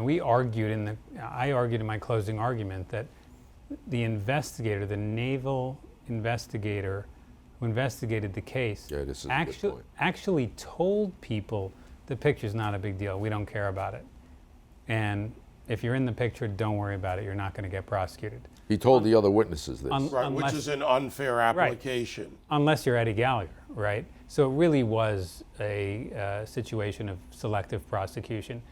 I argued in my closing argument that the investigator, the naval investigator who investigated the case, this is a good point. actually told people the picture's not a big deal. We don't care about it. And if you're in the picture, don't worry about it. You're not going to get prosecuted. He told the other witnesses this. Right, which is an unfair application. Right. Unless you're Eddie Gallagher, right? So it really was a situation of selective prosecution.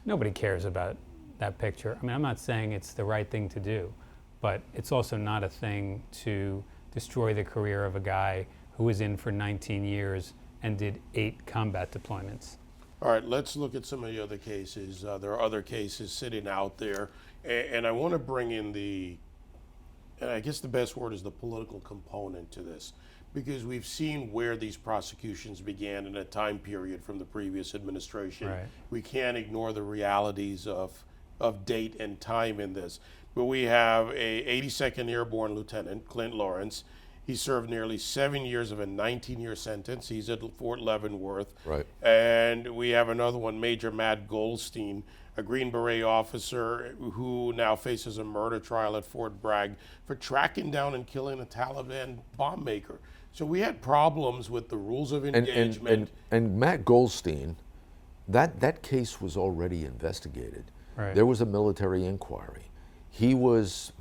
Nobody cares about that picture. I mean, I'm not saying it's the right thing to do, but it's also not a thing to destroy the career of a guy who was in for 19 years and did 8 combat deployments. All right, let's look at some of the other cases. There are other cases sitting out there, and I want to bring in and I guess the best word is the political component to this, because we've seen where these prosecutions began in a time period from the previous administration. Right. We can't ignore the realities of date and time in this. But we have a 82nd Airborne Lieutenant, Clint Lawrence. He served nearly 7 years of a 19-year sentence. He's at Fort Leavenworth. Right. And we have another one, Major Matt Goldstein, a Green Beret officer who now faces a murder trial at Fort Bragg for tracking down and killing a Taliban bomb maker. So we had problems with the rules of engagement. And Matt Goldstein, that case was already investigated. Right. There was a military inquiry. He was,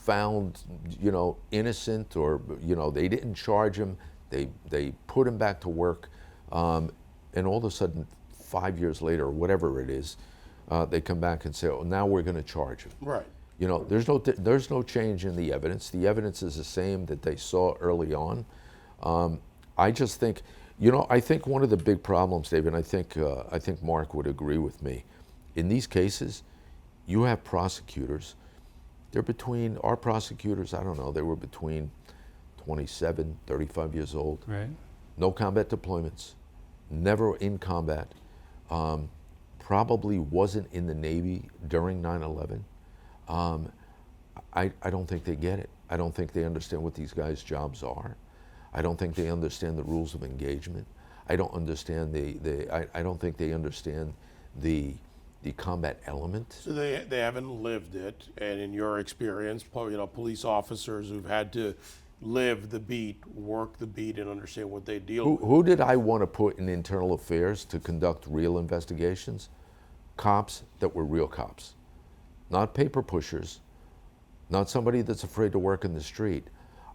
found, innocent, or, they didn't charge him. They put him back to work. And all of a sudden, 5 years later, or whatever it is, they come back and say, oh, now we're going to charge him. Right. There's no change in the evidence. The evidence is the same that they saw early on. I just think, I think one of the big problems, David, and I think Marc would agree with me, in these cases, you have prosecutors. Our prosecutors, I don't know, they were between 27, 35 years old. Right. No combat deployments, never in combat, probably wasn't in the Navy during 9/11. I don't think they get it. I don't think they understand what these guys' jobs are. I don't think they understand the rules of engagement. I don't understand I don't think they understand the combat element. So they haven't lived it, and in your experience, police officers who've had to live the beat, work the beat, and understand what they deal with. Who did I want to put in internal affairs to conduct real investigations? Cops that were real cops. Not paper pushers, not somebody that's afraid to work in the street.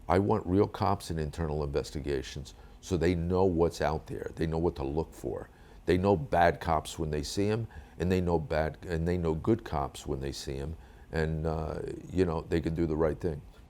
I want real cops in internal investigations so they know what's out there. They know what to look for. They know bad cops when they see them, and they know good cops when they see them, and they can do the right thing.